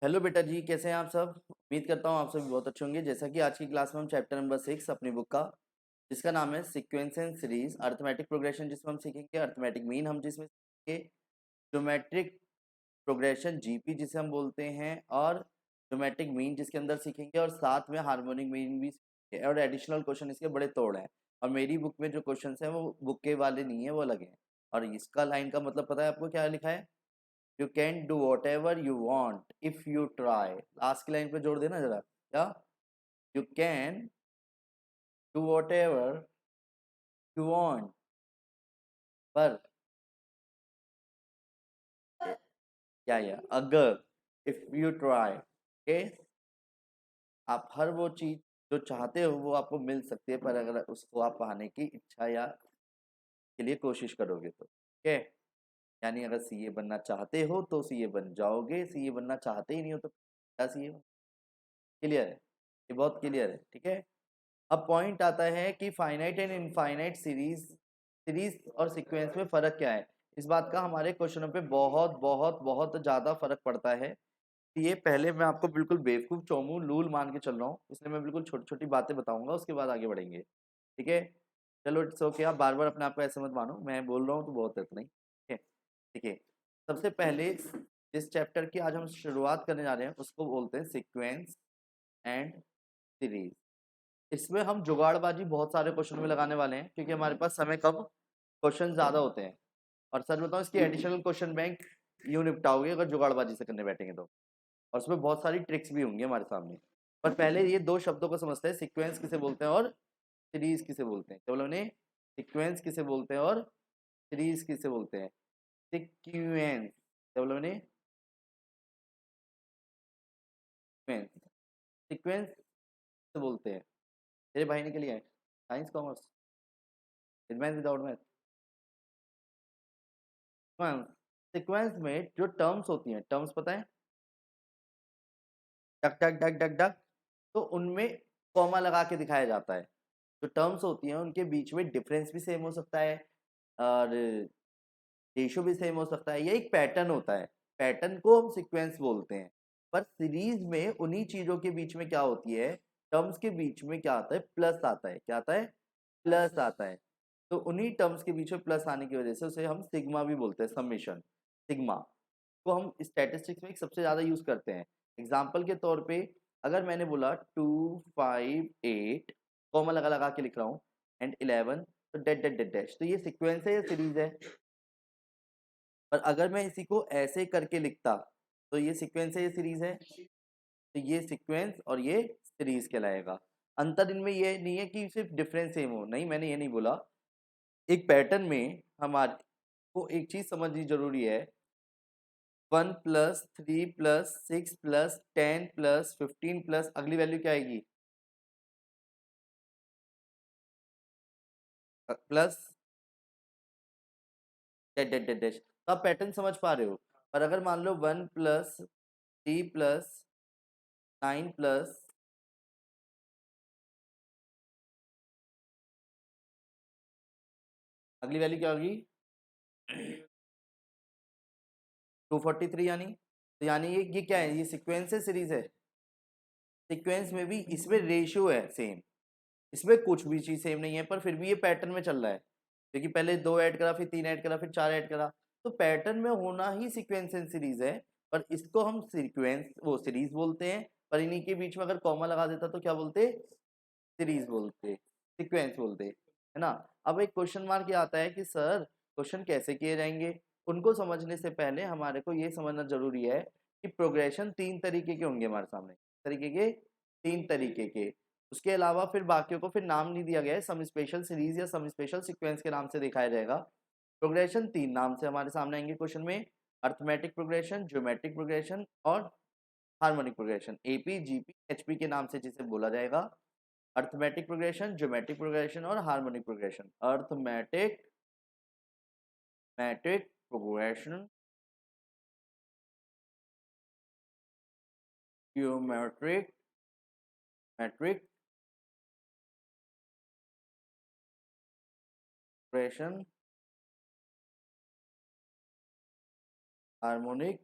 Hello बेटा जी, कैसे हैं आप सब। उम्मीद करता हूँ आप सभी बहुत अच्छे होंगे। जैसा कि आज की क्लास में हम चैप्टर नंबर 6 अपनी बुक का, जिसका नाम है sequence and series, arithmetic progression जिसमें हम सीखेंगे, अर्थमेटिक मीन हम जिसमें सीखेंगे, ज्योमेट्रिक प्रोग्रेशन जीपी जिसे हम बोलते हैं, और ज्योमेट्रिक मीन जिसके अंदर सीखेंगे, और साथ में हार्मोनिक मीन भी सीखेंगे, और एडिशनल क्वेश्चन इसके बड़े तोड़ हैं। और मेरी बुक में जो क्वेश्चन हैं वो बुक के वाले नहीं है, वो अलग हैं। और इसका लाइन का मतलब पता है आपको क्या लिखा है? You can do what ever you want if you try. Last की लाइन पे जोड़ देना जरा, क्या? You can do what ever you want, पर क्या अगर, इफ यू ट्राई, ओके। आप हर वो चीज जो चाहते हो वो आपको मिल सकती है, पर अगर उसको आप पाने की इच्छा या के लिए कोशिश करोगे तो, ओके। यानी अगर सीए बनना चाहते हो तो सीए बन जाओगे, सीए बनना चाहते ही नहीं हो तो क्या सीए? क्लियर है? ये बहुत क्लियर है, ठीक है। अब पॉइंट आता है कि finite and infinite series, series और सीक्वेंस में फर्क क्या है। इस बात का हमारे क्वेश्चनों पे बहुत बहुत बहुत ज्यादा फर्क पड़ता है। ये पहले मैं आपको बिल्कुल बेवकूफ चोमू लूल मान के चल रहा हूँ, इसलिए मैं बिल्कुल छोटी छोटी बातें बताऊंगा, उसके बाद आगे बढ़ेंगे, ठीक है। चलो इट्स ओके, आप बार बार अपने आप को ऐसे मत मानो, मैं बोल रहा हूँ तो बहुत है, इतना ही, ठीक है। ठीक है, सबसे पहले जिस चैप्टर की आज हम शुरुआत करने जा रहे हैं उसको बोलते हैं सीक्वेंस एंड सीरीज। इसमें हम जुगाड़बाजी बहुत सारे क्वेश्चन में लगाने वाले हैं, क्योंकि हमारे पास समय कम, क्वेश्चन ज्यादा होते हैं। और सच बताऊं, इसकी एडिशनल क्वेश्चन बैंक यूं निपटाओगे अगर जुगाड़बाजी से करने बैठेंगे तो। और उसमें बहुत सारी ट्रिक्स भी होंगी हमारे सामने। पर पहले ये दो शब्दों को समझते हैं, सीक्वेंस किसे बोलते हैं और सीरीज किसे बोलते हैं। केवल उन्हें सीक्वेंस किसे बोलते हैं और सीरीज किसे बोलते हैं। सीक्वेंस, केवल उन्हें सीक्वेंस, सीक्वेंस किसे बोलते हैं। मेरे भाई ने के लिए है science commerce, math without math. Sequence, sequence में जो टर्म्स होती हैं, टर्म्स पता है, duck duck duck duck duck, तो उनमें कॉमा लगा के दिखाया जाता है। जो टर्म्स होती हैं उनके बीच में डिफरेंस भी सेम हो सकता है, और रेशो भी सेम हो सकता है, ये एक पैटर्न होता है। पैटर्न को हम सीक्वेंस बोलते हैं। पर सीरीज में उन्हीं चीजों के बीच में क्या होती है, टर्म्स के बीच में क्या आता है, प्लस आता है। क्या आता है? प्लस आता है। तो उन्हीं टर्म्स के बीच में प्लस आने की वजह से उसे हम सिग्मा भी बोलते हैं, समेशन, सिग्मा को हम स्टैटिस्टिक्स में सबसे ज्यादा यूज करते हैं। एग्जाम्पल के तौर पे, अगर मैंने बोला 258, कॉमा लगा लगा के लिख रहा हूँ, एंड 11, तो डेट डेट डेट डैश, तो ये सीक्वेंस है या सीरीज है? पर अगर मैं इसी को ऐसे करके लिखता तो ये सीक्वेंस है या सीरीज है? तो ये सीक्वेंस और ये सीरीज कहलाएगा। अंतर इनमें ये नहीं है कि सिर्फ डिफरेंस सेम हो, नहीं, मैंने ये नहीं बोला। एक पैटर्न में हमारे को एक चीज समझनी जरूरी है। 1+3+6+10+15 प्लस अगली वैल्यू क्या आएगी? Plus date date date dash. तो आप पैटर्न समझ पा रहे हो। और अगर मान लो 1+3+9 प्लस, अगली वैल्यू क्या होगी? 243, यानी तो यानी ये क्या है, ये सीक्वेंस है सीरीज है? सीक्वेंस में भी इसमें रेशियो है सेम, इसमें कुछ भी चीज सेम नहीं है, पर फिर भी ये पैटर्न में चल रहा है, क्योंकि पहले 2 ऐड करा, फिर 3 ऐड करा, फिर 4 ऐड करा। तो पैटर्न में होना ही सीक्वेंस एंड सीरीज है। पर इसको हम सीक्वेंस वो सीरीज बोलते हैं। पर इन्हीं के बीच में अगर कॉमा लगा देता तो क्या बोलते? सीरीज बोलते, सीक्वेंस बोलते, है ना। अब एक क्वेश्चन मार्क ये आता है कि सर क्वेश्चन कैसे किए जाएंगे। उनको समझने से पहले हमारे को ये समझना जरूरी है कि प्रोग्रेशन 3 तरीके के होंगे हमारे सामने। तरीके के, 3 तरीके के। उसके अलावा फिर बाकियों को फिर नाम नहीं दिया गया है, सम स्पेशल सीरीज या सम स्पेशल सीक्वेंस के नाम से दिखाया जाएगा। प्रोग्रेशन 3 नाम से हमारे सामने आएंगे क्वेश्चन में, अर्थमेटिक प्रोग्रेशन, ज्योमेट्रिक प्रोग्रेशन और harmonic progression, AP GP HP के नाम से जिसे बोला जाएगा। अर्थमेटिक प्रोग्रेशन, ज्योमेट्रिक प्रोग्रेशन और harmonic progression. Arithmetic, metric progression, geometric, metric progression, harmonic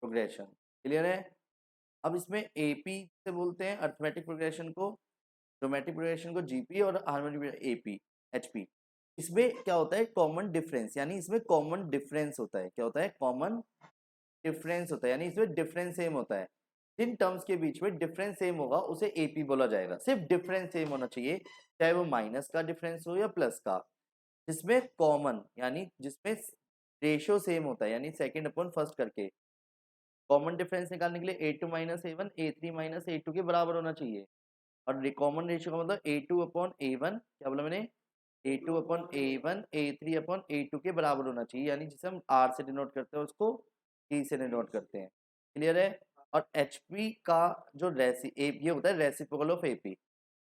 progression. Clear है? अब इसमें एपी से बोलते हैं अर्थमेटिक प्रोग्रेशन को, ज्योमेट्रिक प्रोग्रेशन को जीपी और हार्मोनिक एपी एचपी। इसमें क्या होता है, कॉमन डिफरेंस, यानी इसमें कॉमन डिफरेंस होता है। क्या होता है? कॉमन डिफरेंस होता है, यानी इसमें डिफरेंस सेम होता है। जिन टर्म्स के बीच में डिफरेंस सेम होगा उसे एपी बोला जाएगा। सिर्फ डिफरेंस सेम होना चाहिए, चाहे वो माइनस का डिफरेंस हो या प्लस का। जिसमें कॉमन यानी जिसमें रेशियो सेम होता है, यानी सेकंड अपॉन फर्स्ट करके। कॉमन डिफरेंस निकालने के लिए a two minus a one a three minus a two के बराबर होना चाहिए। और कॉमन रेशियो का मतलब a two upon a one, क्या बोला मैंने, a two upon a one a three upon a two के बराबर होना चाहिए, यानी जिसे हम आर से डिनोट करते हैं उसको टी से डिनोट करते हैं। क्लियर है? और एचपी का जो ये होता है रेसिप्रोकल ऑफ एपी।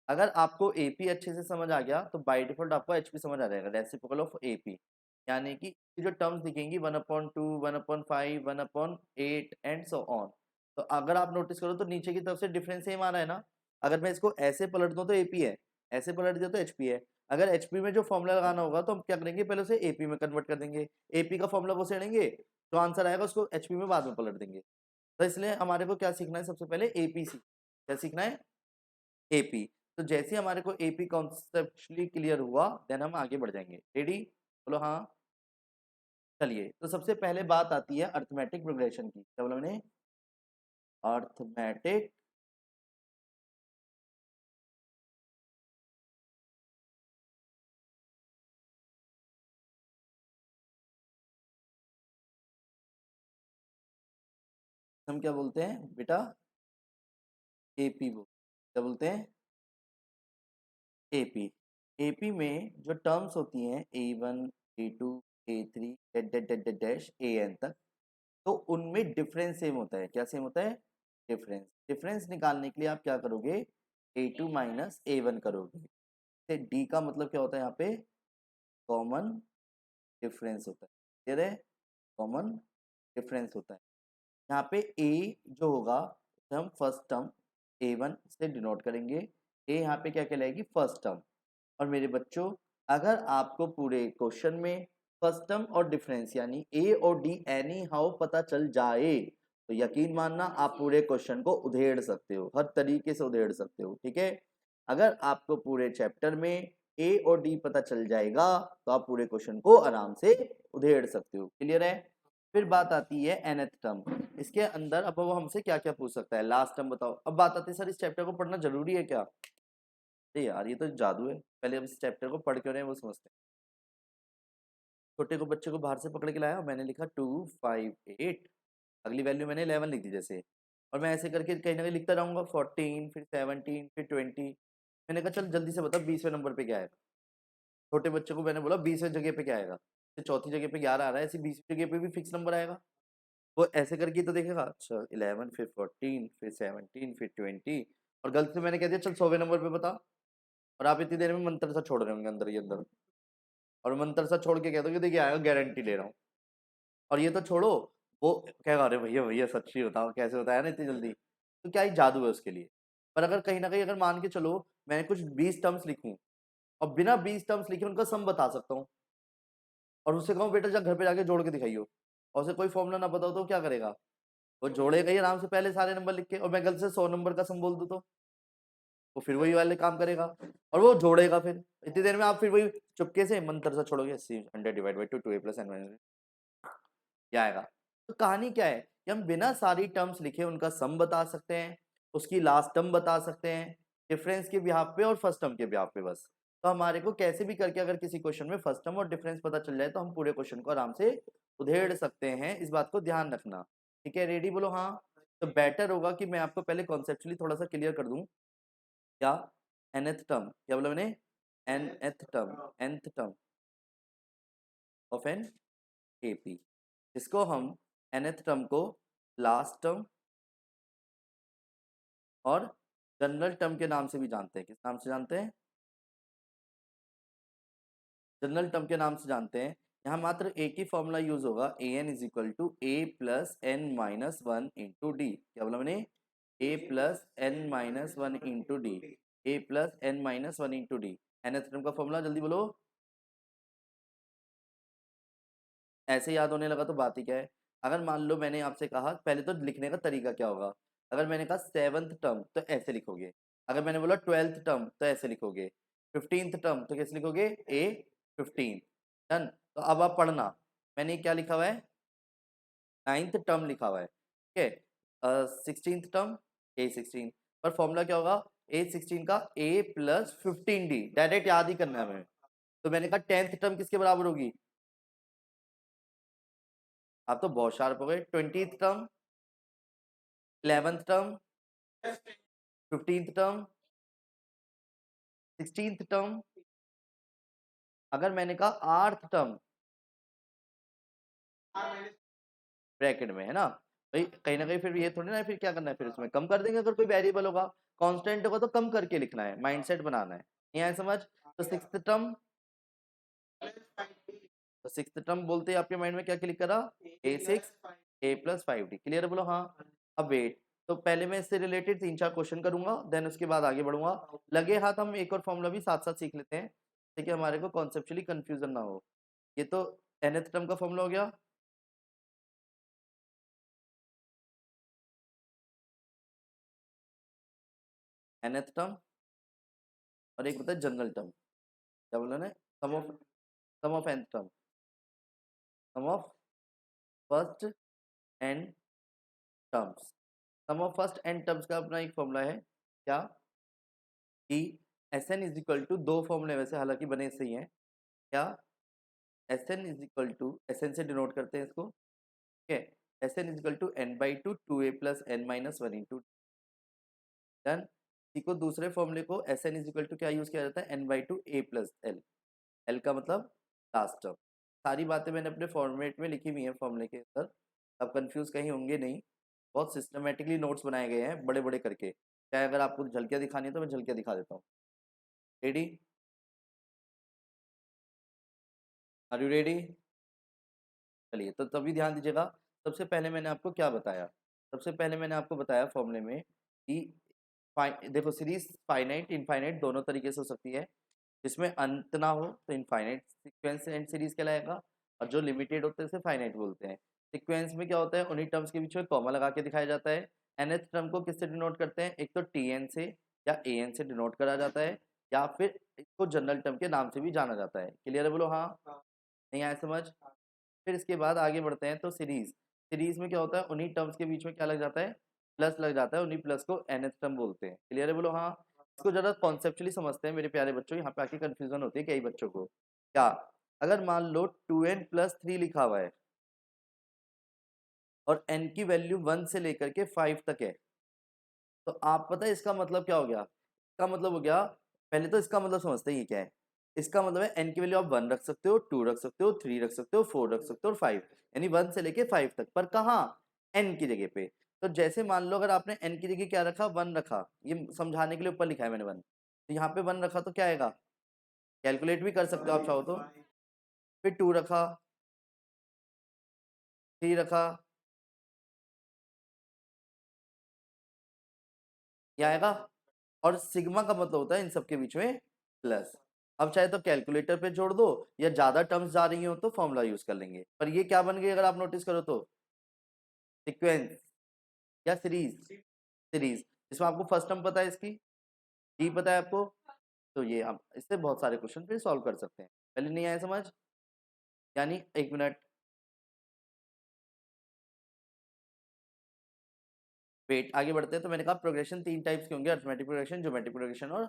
अगर आपको एपी अच्छे से समझ आ गया तो बाय डिफॉल्ट आपको एचपी समझ आ जाएगा, रेसिप्रोकल ऑफ एपी। यानी कि जो टर्म्स दिखेंगी 1/2 1/5 1/8 एंड सो ऑन। तो अगर आप नोटिस करो तो नीचे की तरफ से डिफरेंस सेम आ रहा है ना। अगर मैं इसको ऐसे पलट दूं तो एपी है, ऐसे पलट दिया तो एचपी है। अगर एचपी में जो फॉर्मूला लगाना होगा तो हम क्या करेंगे, पहले उसे एपी में कन्वर्ट कर देंगे, एपी का फॉर्मूला को सेड़ेंगे, जो आंसर आएगा उसको एचपी में बाद में पलट देंगे। तो इसलिए हमारे को क्या सीखना है, सबसे पहले एपीसी। क्या सीखना है? एपी। तो जैसे हमारे को एपी कॉन्सेप्चुअली क्लियर हुआ देन हम आगे बढ़ जाएंगे। रेडी? बोलो हाँ। चलिए, तो सबसे पहले बात आती है अर्थमेटिक प्रोग्रेशन की। क्या बोला मैंने? अर्थमेटिक हम क्या बोलते हैं बेटा? एपी क्या बोलते हैं? एपी। एपी में जो टर्म्स होती हैं A1 A2 A3 dash AN तक, तो उनमें डिफरेंस सेम होता है। क्या सेम होता है? डिफरेंस। डिफरेंस निकालने के लिए आप क्या करोगे, A2 माइनस A1 करोगे। डी का मतलब क्या होता है यहाँ पे? कॉमन डिफरेंस होता है। क्लियर है? कॉमन डिफरेंस होता है। यहाँ पे ए जो होगा उसे हम फर्स्ट टर्म A1 से डिनोट करेंगे। ए यहाँ पे क्या कहलाएगी? First term. और मेरे बच्चों, अगर आपको पूरे क्वेश्चन में फर्स्ट टर्म और डिफरेंस यानी ए और डी एनी हाउ पता चल जाए तो यकीन मानना आप पूरे क्वेश्चन को उधेड़ सकते हो, हर तरीके से उधेड़ सकते हो। ठीक है? अगर आपको पूरे चैप्टर में ए और डी पता चल जाएगा तो आप पूरे क्वेश्चन को आराम से उधेड़ सकते हो। क्लियर है? फिर बात आती है nth टर्म। इसके अंदर अब वो हमसे क्या क्या पूछ सकता है, लास्ट टर्म बताओ। अब बात आती है सर इस चैप्टर को पढ़ना जरूरी है क्या? अरे यार ये तो जादू है, पहले हम इस चैप्टर को पढ़ क्यों रहे हैं वो समझते हैं। छोटे को बच्चे को बाहर से पकड़ के लाया, मैंने लिखा 258, अगली वैल्यू मैंने 11 लिख दी जैसे, और मैं ऐसे करके कहीं ना कहीं लिखता रहूंगा 14 फिर 17 फिर 20। मैंने कहा चल जल्दी से बता 20वें नंबर पे क्या आएगा। छोटे बच्चे को मैंने बोला 20वें जगह पे क्या आएगा, तो चौथी जगह पे 11 आ रहा है, ऐसी 20वीं जगह पे भी फिक्स नंबर आएगा। वो ऐसे करके तो देखेगा, अच्छा 11 फिर 14 फिर 17 फिर 20, और गलती से मैंने कह दिया चल 100वें नंबर पे बता, और आप इतनी देर में मंत्र सा छोड़ रहे होंगे अंदर ही अंदर, और मंत्र सा छोड़ के कह दो कि देखिए आएगा, गारंटी ले रहा हूँ। और ये तो छोड़ो, वो कहेगा अरे भैया भैया सच्ची बताओ कैसे बताया ना इतनी जल्दी, तो क्या ही जादू है उसके लिए। पर अगर कहीं ना कहीं अगर मान के चलो मैंने कुछ 20 टर्म्स लिखूं और बिना 20 टर्म्स लिखे उनका सम बता सकता हूँ, और उससे कहूँ बेटा जा घर पे जाके जोड़ के दिखाइयो, और उसे कोई फॉर्मूला ना बताओ तो क्या करेगा? वो जोड़ेगा ही आराम से पहले सारे नंबर लिख के, और मैं गलती से 100 नंबर का सम बोल दूं तो वो फिर वही वाले काम करेगा, और वो जोड़ेगा। फिर इतनी देर में आप फिर वही चुपके से मंत्र से छोड़ोगे 100 divide by 2 2a plus n minus क्या आएगा। तो कहानी क्या है कि हम बिना सारी टर्म्स लिखे उनका सम बता सकते हैं, उसकी लास्ट टर्म बता सकते हैं, डिफरेंस के बिहाफ पे और फर्स्ट टर्म के बिहाफ पे बस। तो हमारे को कैसे भी करके अगर किसी क्वेश्चन में फर्स्ट टर्म और डिफरेंस पता चल जाए तो हम पूरे क्वेश्चन को आराम से उधेड़ सकते हैं, इस बात को ध्यान रखना। ठीक है? रेडी? बोलो हाँ। तो बेटर होगा कि मैं आपको पहले कॉन्सेप्चुअली थोड़ा सा क्लियर कर दूं। क्या? nth टर्म, क्या बोला मैंने? nth term of an AP, इसको हम nth टर्म को लास्ट टर्म और जनरल टर्म के नाम से भी जानते हैं। किस नाम से जानते हैं? जनरल टर्म के नाम से जानते हैं। यहाँ मात्र एक ही फॉर्मूला यूज होगा, a n is equal to a plus n minus one into d. क्या बोला मैंने? A plus n minus one into d, a plus n minus one into d. nth term का फॉर्मूला जल्दी बोलो। ऐसे याद होने लगा तो बात ही क्या है। अगर मान लो मैंने आपसे कहा, पहले तो लिखने का तरीका क्या होगा, अगर मैंने कहा 7th टर्म तो ऐसे लिखोगे, अगर मैंने बोला 12th टर्म तो ऐसे लिखोगे, 15th टर्म तो कैसे लिखोगे, A15। डन। तो अब आप पढ़ना, मैंने क्या लिखा हुआ है, 9th टर्म लिखा हुआ है, ठीक है। 16th टर्म A16, पर फॉर्मूला क्या होगा, A16 का A+15D, डायरेक्ट याद ही करना है हमें। तो मैंने कहा 10th टर्म किसके बराबर होगी, आप तो बहुत शार्प हो गए, 20th term, 11th term, 15th term, 16th term, अगर मैंने कहा 8th टर्म ब्रैकेट में है ना भाई, कहीं ना कहीं फिर ये थोड़ी ना, फिर क्या करना है, फिर उसमें कम कर देंगे, अगर कोई वेरिएबल होगा, कांस्टेंट होगा तो कम करके लिखना है, माइंडसेट बनाना है, नहीं आया समझ। तो सिक्स्थ टर्म, तो सिक्स्थ टर्म बोलते ही आपके माइंड में क्या क्लिक करा, A6 A+5D, क्लियर बोलो हाँ। अब वेट, तो पहले मैं इससे रिलेटेड 3-4 क्वेश्चन करूंगा, देन उसके बाद आगे बढ़ूंगा। लगे हाथ हम एक और फॉर्मूला भी साथ साथ सीख लेते हैं, ठीक है, हमारे को कॉन्सेप्चुअली कंफ्यूजन ना हो। ये तो nth टर्म का फॉर्मूला हो गया, nth टर्म, और एक होता है जनरल टर्म, क्या बोला ना, sum of nth term, sum of first n terms. Sum of first n terms का अपना एक फॉर्मूला है, क्या, कि Sn इज इक्वल टू, दो फॉर्मूले वैसे हालांकि बने सही हैं, क्या, Sn is equal to, Sn से डिनोट करते हैं इसको, ठीक है, Sn is equal to n/2 2a+n-1 done. इसी को दूसरे फॉर्मूले को Sn इज इक्वल टू क्या यूज किया जाता है, n/2 a+l, l का मतलब लास्ट टर्म। सारी बातें मैंने अपने फॉर्मेट में लिखी हुई हैं फॉर्मूले के अंदर, आप कंफ्यूज कहीं होंगे नहीं, बहुत सिस्टमेटिकली नोट्स बनाए गए हैं बड़े बड़े करके, चाहे अगर आपको झलकियाँ दिखानी है तो मैं झलकियाँ दिखा देता हूँ। रेडी, आर यू रेडी, चलिए तो तभी ध्यान दीजिएगा। सबसे पहले मैंने आपको क्या बताया, सबसे पहले मैंने आपको बताया फॉर्मूले में कि देखो सीरीज फाइनाइट इनफाइनाइट दोनों तरीके से हो सकती है, जिसमें अंत ना हो तो इनफाइनाइट सीक्वेंस एंड सीरीज कहलाएगा, और जो लिमिटेड होते हैं उसे फाइनाइट बोलते हैं। सीक्वेंस में क्या होता है, उन्हीं टर्म्स के बीच में कॉमा लगा के दिखाया जाता है। nth टर्म को किससे डिनोट करते हैं, एक तो tn से या an से डिनोट करा जाता है, या फिर इसको जनरल टर्म के नाम से भी जाना जाता है, क्लियर है बोलो हाँ, नहीं आया समझ। फिर इसके बाद आगे बढ़ते हैं, तो सीरीज, सीरीज में क्या होता है, उन्हीं टर्म्स के बीच में क्या लग जाता है, प्लस लग जाता है, उन्हीं प्लस को nth टर्म बोलते हैं, क्लियर है बोलो हाँ। इसको जरा कॉन्सेप्चुअली समझते हैं मेरे प्यारे बच्चों, यहाँ पे आके कंफ्यूजन होती है कई बच्चों को। क्या, अगर मान लो 2n+3 लिखा हुआ है और n की वैल्यू 1 से लेकर के 5 तक है, तो आप पता है इसका मतलब क्या हो गया, इसका मतलब हो गया, पहले तो इसका मतलब समझते हैं ये क्या है। इसका मतलब है n की वैल्यू आप 1 रख सकते हो, 2 रख सकते हो, 3 रख सकते हो, 4 रख सकते हो और 5, यानी 1 से लेके 5 तक, पर कहाँ, n की जगह पे। तो जैसे मान लो अगर आपने n की जगह क्या रखा, 1 रखा, ये समझाने के लिए ऊपर लिखा है मैंने 1, तो यहाँ पे 1 रखा तो क्या आएगा, कैलकुलेट भी कर सकते हो आप चाहो तो। फिर 2 रखा, 3 रखा, ये आएगा, और सिग्मा का मतलब होता है इन सबके बीच में प्लस। अब चाहे तो कैलकुलेटर पे जोड़ दो, या ज्यादा टर्म्स जा रही हो तो फॉर्मूला यूज कर लेंगे, पर ये क्या बन गई अगर आप नोटिस करो तो, सीक्वेंस या सीरीज, सीरीज, जिसमें आपको फर्स्ट टर्म पता है इसकी, जी पता है आपको, तो ये हम इससे बहुत सारे क्वेश्चन फिर सॉल्व कर सकते हैं। पहले नहीं आया समझ, यानी एक मिनट, वेट आगे बढ़ते हैं। तो मैंने कहा प्रोग्रेशन 3 टाइप्स के होंगे, अरिथमेटिक प्रोग्रेशन, ज्योमेट्रिक प्रोग्रेशन और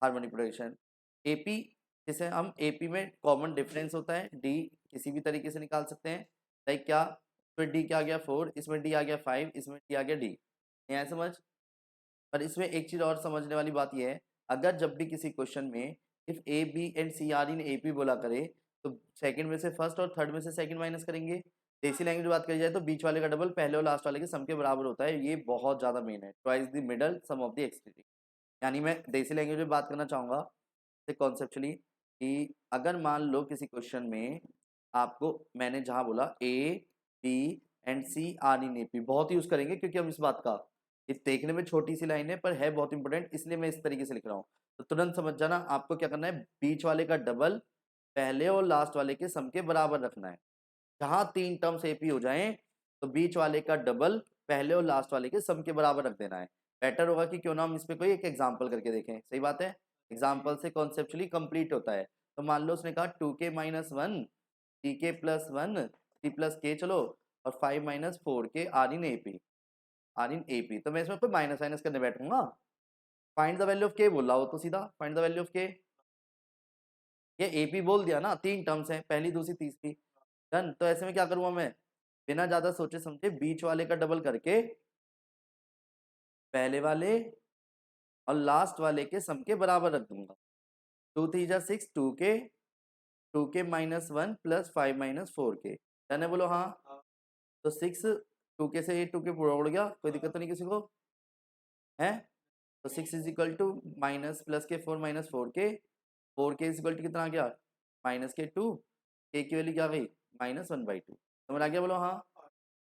हार्मोनिक प्रोग्रेशन। एपी, जिसे हम एपी में कॉमन डिफरेंस होता है, डी किसी भी तरीके से निकाल सकते हैं, लाइक क्या, इसमें डी क्या आ गया 4, इसमें डी आ गया 5, इसमें डी आ गया डी, नहीं आया समझ। पर इसमें एक चीज और समझने वाली बात यह है, अगर जब भी किसी क्वेश्चन में if A B and C are in AP बोला करे, तो सेकंड में से फर्स्ट और थर्ड में से सेकंड माइनस करेंगे। देसी लैंग्वेज में बात करी जाए तो बीच वाले का डबल पहले और लास्ट वाले के सम के बराबर होता है, ये बहुत ज्यादा मेन है, twice the middle sum of the extreme. यानी मैं देसी लैंग्वेज में बात करना चाहूंगा कॉन्सेप्चुअली, कि अगर मान लो किसी क्वेश्चन में आपको, मैंने जहां बोला A B and C are in AP, बहुत यूज करेंगे क्योंकि हम इस बात का, ये देखने में छोटी सी लाइन है पर है बहुत इंपॉर्टेंट, इसलिए मैं इस तरीके से लिख रहा हूँ। तो तुरंत समझ जाना आपको क्या करना है, बीच वाले का डबल पहले और लास्ट वाले के सम के बराबर रखना है, जहां 3 टर्म्स एपी हो जाएं तो बीच वाले का डबल पहले और लास्ट वाले के सम के बराबर रख देना है। बेटर होगा कि क्यों ना हम इस पे कोई एक एग्जांपल करके देखें। सही बात है, एग्जांपल से कॉन्सेप्चुअली कंप्लीट होता है। तो मान लो उसने कहा 2k माइनस वन टी के प्लस वन टी प्लस के, चलो, और 5 minus 4k are in AP. तो मैं इसमें कोई माइनस माइनस करने बैठूंगा? फाइंड द वैल्यू ऑफ के बोल रहा हो तो सीधा फाइंड द वैल्यू ऑफ के। ये एपी बोल दिया ना, 3 टर्म्स हैं, पहली दूसरी तीसरी, डन। तो ऐसे में क्या करूंगा मैं, बिना ज्यादा सोचे समझे बीच वाले का डबल करके पहले वाले और लास्ट वाले के सम के बराबर रख दूंगा। 2 3 जा 6, 2k minus one plus 5 minus 4k, done है, बोलो हाँ। तो 6, 2k से 2k पूरा उड़ गया, कोई दिक्कत तो नहीं किसी को है? तो 6 is equal to minus plus के 4 minus 4k is equal to कितना आ गया, माइनस के 2, के की वैल्यू क्या आ गई, -1/2। समझ आ गया, बोलो हाँ।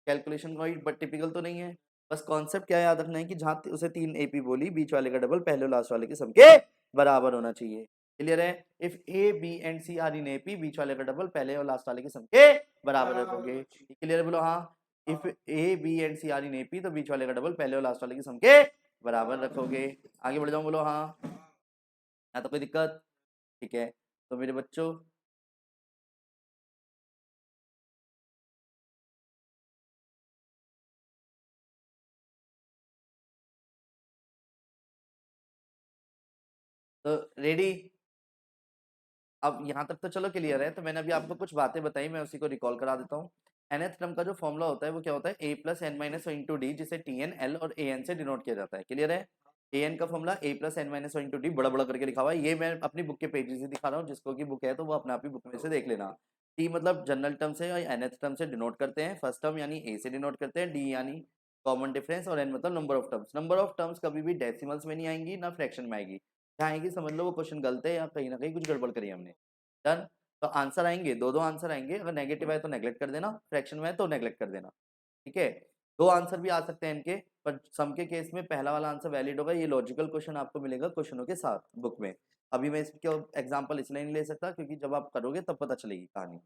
कैलकुलेशन कोई बट टिपिकल तो नहीं है, बस कॉन्सेप्ट क्या याद रखना है कि जहां उसे 3 एपी बोली, बीच वाले का डबल पहले और लास्ट वाले के सम के बराबर होना चाहिए। क्लियर है? If A B and C are in AP, बीच वाले का डबल पहले और लास्ट वाले के सम के बराबर रखोगे। क्लियर है, बोलो हाँ। If A B and C are in AP, तो बीच वाले का डबल पहले और लास्ट वाले के सम के बराबर रखोगे। आगे बढ़ जाओ, बोलो हाँ। ना तो कोई दिक्कत? ठीक है, तो मेरे बच्चों तो रेडी? अब यहाँ तक तो चलो क्लियर है। तो मैंने अभी आपको कुछ बातें बताई, मैं उसी को रिकॉल करा देता हूँ। nth टर्म का जो फॉर्मूला होता है वो क्या होता है, a plus n minus into d, जिसे टी एन एल और ए एन से डिनोट किया जाता है। क्लियर है? ए एन का formula a plus n minus into d, बड़ा बड़ा करके लिखा हुआ है। ये मैं अपनी बुक के पेजेस से दिखा रहा हूँ, जिसको की बुक है तो वो अपने आप ही बुक में से देख लेना। टी मतलब जनरल टर्म से और nth टर्म से डिनोट करते हैं। फर्स्ट टर्म यानी a से डिनोट करते हैं, डी यानी कॉमन डिफरेंस, और n मतलब number of terms. Number of terms कभी भी डेसिमल्स में नहीं आएंगी ना फ्रैक्शन में आएगी। क्या आएगी समझ लो, वो क्वेश्चन गलत है या कहीं ना कहीं कुछ गड़बड़ करी हमने। डन। तो आंसर आएंगे, दो दो आंसर आएंगे। अगर नेगेटिव है तो नेगलेक्ट कर देना, फ्रैक्शन में है तो नेगलेक्ट कर देना। ठीक है, दो आंसर भी आ सकते हैं इनके, पर सम के केस में पहला वाला आंसर वैलिड होगा। ये लॉजिकल क्वेश्चन आपको मिलेगा क्वेश्चनों के साथ बुक में। अभी मैं इसके एग्जांपल इसलिए नहीं ले सकता क्योंकि जब आप करोगे तब पता चलेगी कहानी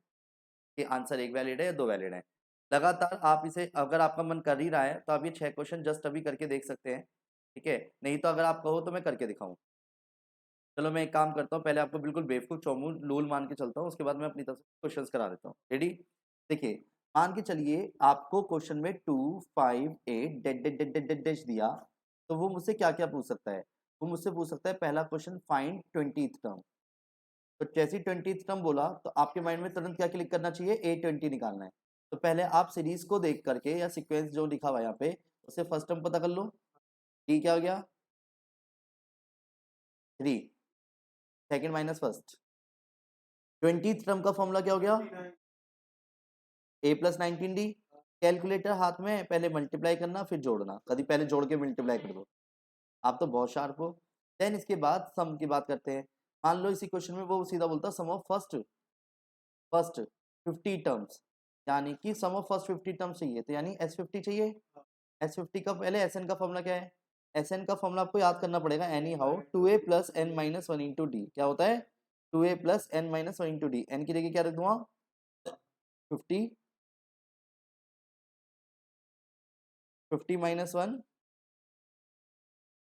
कि आंसर एक वैलिड है या दो वैलिड है। लगातार आप इसे, अगर आपका मन कर ही रहा है तो आप ये 6 क्वेश्चन जस्ट अभी करके देख सकते हैं। ठीक है, नहीं तो अगर आप कहो तो मैं करके दिखाऊं। चलो मैं एक काम करता हूँ, पहले आपको बिल्कुल बेवकूफ चौमूल लूल मान के चलता हूँ, उसके बाद मैं अपनी तरफ से क्वेश्चंस करा देता हूँ। रेडी? देखिए, मान के चलिए आपको क्वेश्चन में 2 5 8 dead dead dead dead dash दिया, तो वो मुझसे क्या क्या पूछ सकता है? वो मुझसे पूछ सकता है पहला क्वेश्चन, फाइंड 20th टर्म। तो जैसे 20th टर्म बोला तो आपके माइंड में तुरंत क्या क्लिक करना चाहिए, A20 निकालना है। तो पहले आप सीरीज को देख करके या सीक्वेंस जो लिखा हुआ है यहाँ पे, उससे फर्स्ट टर्म पता कर लो। डी क्या हो गया, 3, second minus first. 20th term का फॉर्मूला क्या हो गया, a प्लस 19d। कैलकुलेटर हाथ में, पहले मल्टीप्लाई करना फिर जोड़ना, कभी पहले जोड़ के मल्टीप्लाई कर दो। आप तो बहुत शार्प हो। देन इसके बाद सम की बात करते हैं। मान लो इसी क्वेश्चन में वो सीधा बोलता सम ऑफ फर्स्ट फर्स्ट 50 टर्म्स, यानी कि सम ऑफ फर्स्ट 50 टर्म्स चाहिए, तो यानी S50 चाहिए। S50 का पहले Sn का फॉर्मूला क्या है, Sn का फॉर्मूला आपको याद करना पड़ेगा, anyhow 2a plus n minus one into d. क्या होता है, 2a plus n minus one into d. N की जगह क्या रख दूंगा, 50, 50 माइनस वन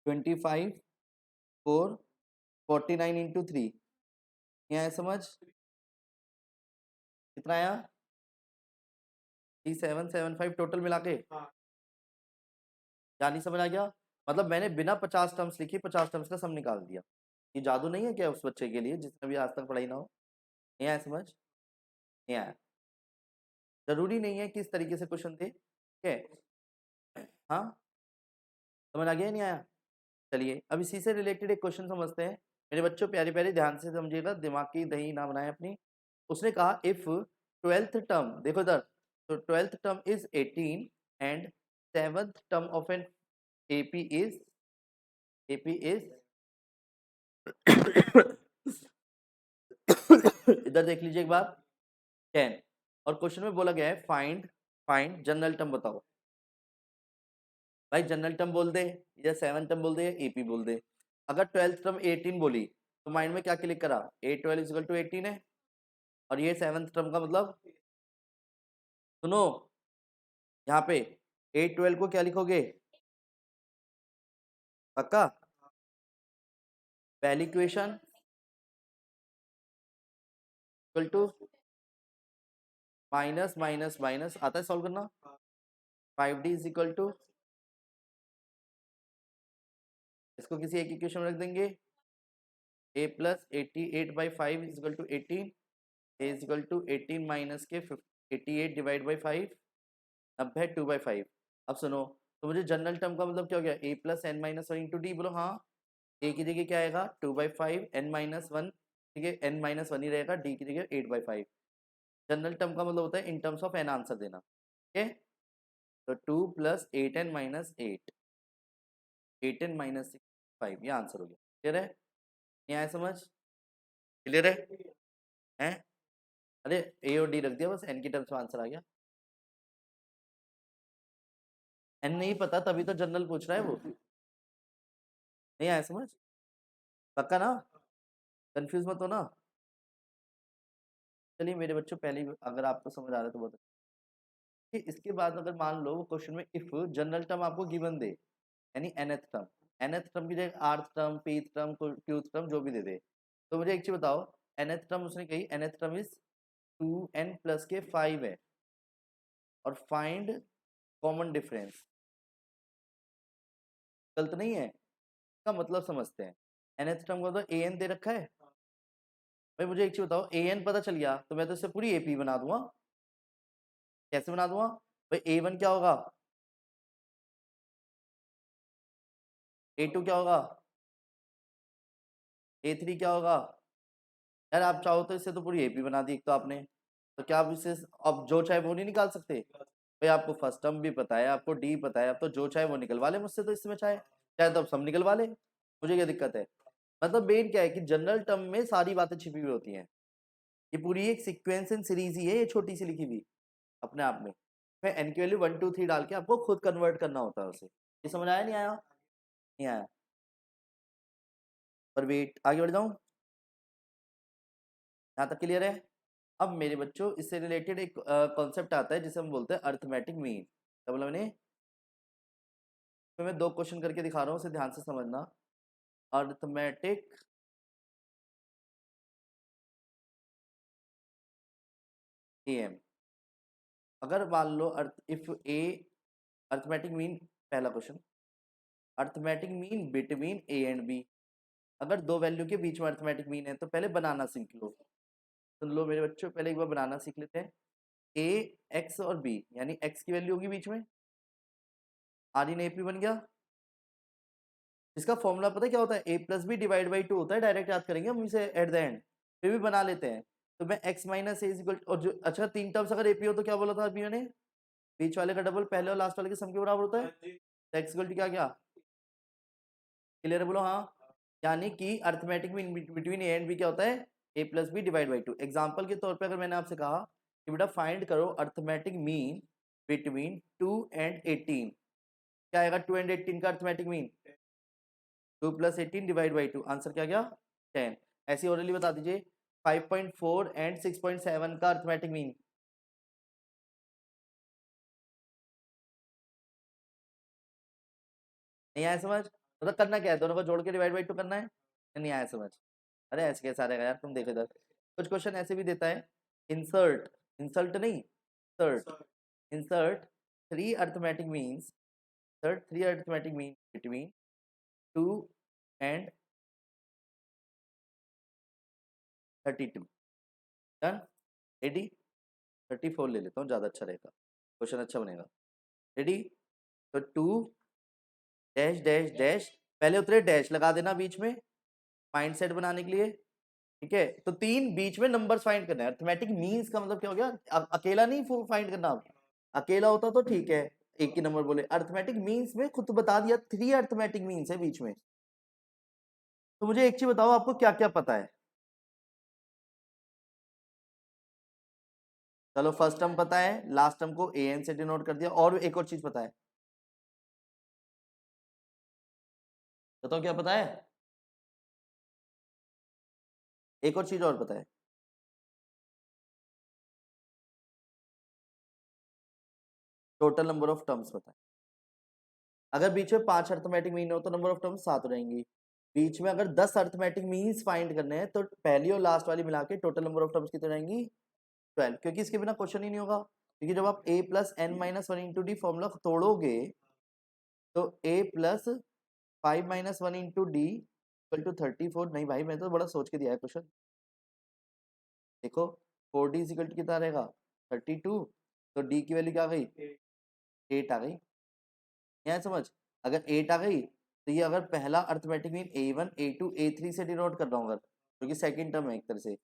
25, 4, 49 इंटू थ्री। यहाँ है समझ, कितना आया, 3775 टोटल मिला के। यानी समझ आ गया, मतलब मैंने बिना 50 टर्म्स लिखी 50 टर्म्स का सम निकाल दिया। ये जादू नहीं है क्या उस बच्चे के लिए जिसने भी आज तक पढ़ाई ना हो? यहाँ है समझ, यहाँ है। जरूरी नहीं है कि इस तरीके से क्वेश्चन दे, ठीक है? हाँ, समझ आ गया नहीं आया? चलिए अब इसी से रिलेटेड एक क्वेश्चन समझते हैं। मेरे बच्चों प्यारे प्यारे ध्यान से समझिएगा, दिमाग की दही ना बनाए अपनी। उसने कहा इफ 12th टर्म, देखो इधर, तो 12th term is 18 and 7th term of an AP is AP is इधर देख लीजिए एक बार, 10। और क्वेश्चन में बोला गया है फाइंड फाइंड जनरल टर्म बताओ। भाई जनरल टर्म बोल दे या 7th टर्म बोल दे या एपी बोल दे। अगर 12th टर्म 18 बोली तो माइंड में क्या क्लिक करा, A12 इज इक्वल टू 18 है, और ये 7th टर्म का मतलब सुनो, यहाँ पे 812 को क्या लिखोगे? पक्का? पहली equation equal to minus minus minus, आता है सॉल्व करना? 5d इज इक्वल टू, इसको किसी एक इक्वेशन में रख देंगे, a plus 88/5 is equal to 18, a is equal to 18 minus के 88 डिवाइड बाई 5, 90 है 2/5। अब सुनो, तो मुझे जनरल टर्म का मतलब क्या हो गया? a plus n minus one into d, बोलो हाँ। a की जगह क्या आएगा? 2/5, n माइनस वन, ठीक है, n माइनस वन ही रहेगा, d की जगह 8/5। जनरल टर्म का मतलब होता है in terms of an answer देना, ठीक है? तो 2 plus 8n minus 8, 8n minus 5, ये आंसर हो गया। क्लियर है? नहीं आया समझ? क्लियर है? हैं? अरे ए और डी रख दिया, बस एन की टर्म्स में आंसर आ गया। एन नहीं पता तभी तो जनरल पूछ रहा है वो। नहीं आया समझ? पक्का ना? कंफ्यूज मत हो ना? चलिए मेरे बच्चों, पहले अगर आपको समझ आ रहा है तो बहुत अच्छा। कि इसके बाद अगर मान लो क्वेश्चन में इफ जनरल टर्म आपको गिवन दे, यानी nth टर्म, nth टर्म की जगह आर्थ टर्म, पीथ टर्म, ट्यूथ टर्म जो भी दे दे, तो मुझे एक चीज बताओ, nth टर्म उसने कही, nth term is 2n plus के 5 है, और फाइंड कॉमन डिफरेंस, गलत नहीं है? इसका मतलब समझते हैं। nth टर्म का तो an दे रखा है भाई, मुझे एक चीज बताओ, an पता चल गया तो मैं तो इससे पूरी ap बना दूंगा। कैसे बना दूंगा भाई? a1 क्या होगा? a2 क्या होगा? a3 क्या होगा? यार आप चाहो तो इससे तो पूरी एपी बना दी एक तो आपने, तो क्या आप इससे अब जो चाहे वो नहीं निकाल सकते? भाई आपको फर्स्ट टर्म भी पता है, आपको डी पता है, आप तो जो चाहे वो निकलवा ले मुझसे, तो इसमें चाहे चाहे तो अब सब निकलवा ले, मुझे क्या दिक्कत है? मतलब मेन क्या है कि जनरल टर्म में सारी बातें छिपी हुई होती हैं। ये पूरी एक सीक्वेंस एंड सीरीज ही है, ये छोटी सी लिखी हुई अपने आप में। फिर एन की वैल्यू 1 2 3 डाल के आपको खुद कन्वर्ट करना होता है उसे। ये समझ आया नहीं आया? नहीं आया? पर वेट, आगे बढ़ जाऊं? यहाँ तक क्लियर है? अब मेरे बच्चों, इससे रिलेटेड एक कॉन्सेप्ट आता है जिसे हम बोलते हैं अर्थमेटिक मीन। क्या बोला मैंने? तो मैं दो क्वेश्चन करके दिखा रहा हूँ, उसे ध्यान से समझना। अर्थमेटिक एम, अगर मान लो अर्थ इफ ए, अर्थमेटिक मीन, पहला question, arithmetic mean between a and b. अगर दो वैल्यू के बीच में अर्थमेटिक मीन है तो पहले बनाना सीख लो। सुन लो मेरे बच्चों, पहले एक बार बनाना सीख लेते हैं। ए, एक्स और बी, यानी एक्स की वैल्यू होगी बीच में, आर इन ए पी बन गया। इसका फॉर्मूला पता है क्या होता है? A plus b divide by two होता है, डायरेक्ट याद करेंगे हम इसे एट द एंड, फिर भी बना लेते हैं। तो मैं एक्स माइनस ए इक्वल, और जो अच्छा तीन टर्म्स अगर एपी हो तो क्या बोला था अभी मैंने? बीच वाले का डबल पहले और लास्ट वाले के सम के बराबर होता है। तो एक्स इक्वल टू क्या क्या? क्लियर है बोलो हाँ? यानी कि arithmetic mean between a and b क्या होता है? A plus b divide by two. Example के तौर पर अगर मैंने आपसे कहा कि बेटा फाइंड करो अर्थमेटिक मीन बिटवीन 2 एंड 18, क्या आएगा 2 एंड 18 का arithmetic mean? 2 plus 18 divide by to, answer क्या गया? 10। ऐसी ओरली बता दीजिए 5.4 एंड 6.7 का अर्थमेटिक मीन। नहीं आया समझ? मतलब करना क्या है, दोनों को जोड़ के डिवाइड बाई टू करना है। नहीं आया समझ? अरे ऐसे कैसे आ रहेगा यार, तुम देखो इधर, कुछ क्वेश्चन ऐसे भी देता है, इंसर्ट, इंसल्ट नहीं, insert, insert three arithmetic means, insert three arithmetic mean between 2 and 32। Done? Ready? 34 ले लेता हूँ, ज़्यादा अच्छा रहेगा, क्वेश्चन अच्छा बनेगा। रेडी? तो 2 डैश डैश डैश, पहले उतरे डैश लगा देना बीच में, माइंड सेट बनाने के लिए, ठीक है? तो तीन बीच में नंबर्स फाइंड करना है। अर्थमेटिक मीन्स का मतलब क्या हो गया? अकेला नहीं फाइंड करना, अकेला होता तो ठीक है, एक ही नंबर बोले। अर्थमेटिक मीन्स में खुद तो बता दिया, थ्री अर्थमेटिक मीन्स है बीच में। तो मुझे एक चीज बताओ, आपको क्या क्या पता है? चलो फर्स्ट टर्म पता है, लास्ट टर्म को ए एन से डिनोट कर दिया, और एक और चीज पता है, बताओ क्या पता है? एक और चीज और पता है। टोटल नंबर ऑफ टर्म्स बताएं। अगर बीच में 5 अर्थमेटिक मीन हो तो नंबर ऑफ टर्म्स 7 रहेंगी। बीच में अगर 10 अर्थमेटिक मीन्स फाइंड करने हैं तो पहली और लास्ट वाली मिला के टोटल नंबर ऑफ टर्म्स कितनी रहेंगी? 12, क्योंकि इसके बिना क्वेश्चन ही नहीं होगा। क्योंकि जब आप a plus n minus one into d formula तोड़ोगे तो a plus 5 minus one into d equal to 34। नहीं भाई, मैं तो बड़ा सोच के दिया है क्वेश्चन। देखो 4d इज इक्वल टू कितना रहेगा? 32। तो d की वैल्यू क्या आ गई? 8 आ गई। यहाँ समझ, अगर 8 आ गई तो ये अगर पहला arithmetic mean a1 a2 a3 से डिनोट कर रहा हूँ अगर, क्योंकि सेकंड टर्म है एक तरह से।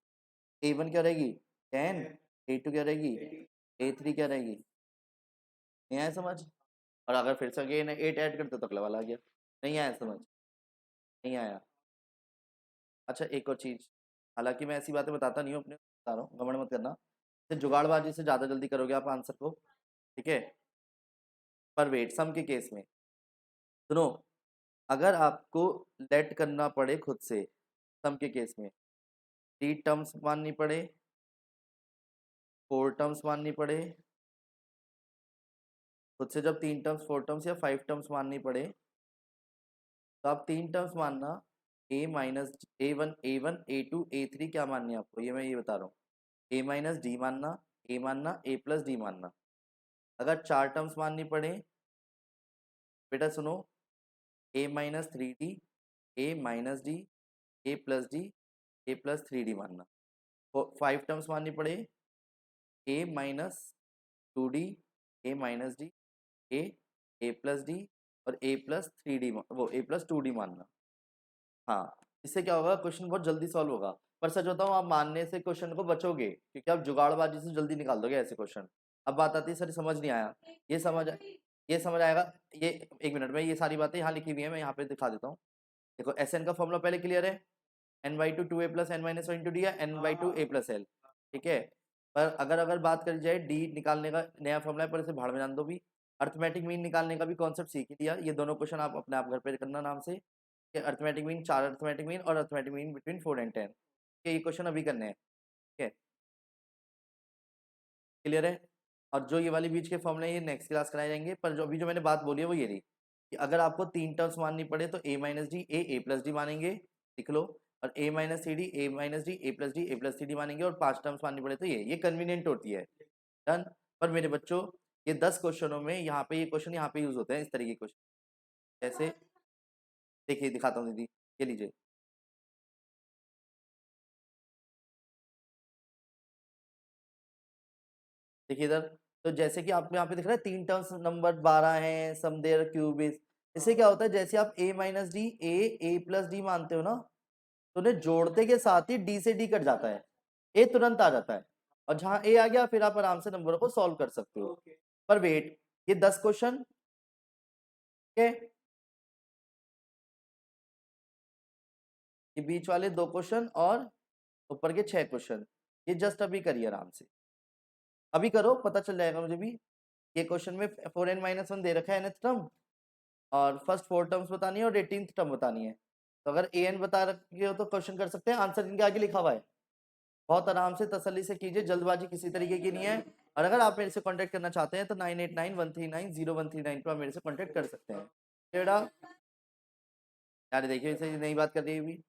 a1 क्या रहेगी? 10, a2 क्या रहेगी? a3 क्या रहेगी? नहीं आया समझ? और अगर फिर से अगेन 8 ऐड करते तो अगला वाला आ गया। नहीं आया समझ? नहीं आया। अच्छा एक और चीज, हालांकि मैं ऐसी बातें बताता नहीं हूँ, अपने बता रहा हूँ, घमंड मत करना। जुगाड़बाजी से ज्यादा जल्दी करोगे आप आंसर को, ठीक है? पर वेट, सम के केस में सुनो, अगर आपको लेट करना पड़े खुद से सम के केस में, 3 टर्म्स माननी पड़े, 4 टर्म्स माननी पड़े, खुद से जब 3 टर्म्स 4 टर्म्स या 5 टर्म्स माननी पड़े तो आप 3 टर्म्स मानना, a minus a1 a1 a2 a3 क्या माननी है आपको, ये मैं ये बता रहा हूँ। a माइनस डी मानना, a मानना, a प्लस डी मानना। अगर 4 टर्म्स माननी पड़े बेटा सुनो, a minus three D, a minus D, a plus D, a plus three D मानना। 5 टर्म्स माननी पड़े, a minus two D, a minus D, a plus D और a प्लस थ्री डी, वो a प्लस टू डी मानना। हाँ, इससे क्या होगा, क्वेश्चन बहुत जल्दी सॉल्व होगा। पर सच बताऊं, आप मानने से क्वेश्चन को बचोगे, क्योंकि आप जुगाड़बाजी से जल्दी निकाल दोगे ऐसे क्वेश्चन। अब बात आती है सर समझ नहीं आया, ये समझ आएगा। ये एक मिनट में, ये सारी बातें यहाँ लिखी हुई है, मैं यहाँ पे दिखा देता हूँ। देखो एस एन का फॉर्मूला पहले क्लियर है, n by two a plus n minus one into d, n by two a plus l, ठीक है? पर अगर बात करी जाए डी निकालने का नया फॉर्मूला है, पर इसे भाड़ में जान दो भी। अर्थमेटिक मीन निकालने का भी कॉन्सेप्ट सीख ही लिया। ये दोनों क्वेश्चन आप अपने आप घर पे करना नाम से, अर्थमेटिक मीन, 4 अर्थमेटिक मीन और अर्थमेटिक मीन बिटवीन 4 एंड 10, ये क्वेश्चन अभी करने हैं, ठीक है? क्लियर है? और जो ये वाली बीच के फॉर्मूले ये नेक्स्ट क्लास कराए जाएंगे। पर जो अभी जो मैंने बात बोली है वो ये रही कि अगर आपको 3 टर्म्स माननी पड़े तो a minus d a plus d मानेंगे, लिख लो। और a minus c d a minus d a plus c d मानेंगे। और 5 टर्म्स माननी पड़े तो ये कन्वीनियंट होती है। डन। पर मेरे बच्चों, ये 10 क्वेश्चनों में यहाँ पे ये क्वेश्चन यहाँ पे यूज होते हैं, इस तरीके के क्वेश्चन। जैसे देखिए दिखाता हूँ दीदी, ये लीजिए, देखिए इधर। तो जैसे कि आपको यहाँ पे दिख रहा है 3 टर्म्स नंबर 12 है, सम देयर क्यूब इज। इससे क्या होता है, जैसे आप a minus d a plus D मानते हो ना, तो उन्हें जोड़ते के साथ ही d से d कट जाता है, a तुरंत आ जाता है। और जहां a आ गया फिर आप आराम से नंबरों को सॉल्व कर सकते हो। पर वेट, ये 10 क्वेश्चन, ठीक है? ये बीच वाले 2 क्वेश्चन और ऊपर के 6 क्वेश्चन, ये जस्ट अभी करिए आराम से, अभी करो, पता चल जाएगा मुझे भी। ये क्वेश्चन में 4n माइनस वन दे रखा है nth टर्म, और फर्स्ट 4 टर्म्स बतानी है और 18th टर्म बतानी है। तो अगर an बता रखे हो तो क्वेश्चन कर सकते हैं, आंसर इनके आगे लिखा हुआ है। बहुत आराम से तसल्ली से कीजिए, जल्दबाजी किसी तरीके की नहीं है। और अगर आप मेरे से कांटेक्ट करना चाहते हैं तो 9891390139 पर आप मेरे से कांटेक्ट कर सकते हैं। यार देखिए, इसे नई बात कर रही है भी।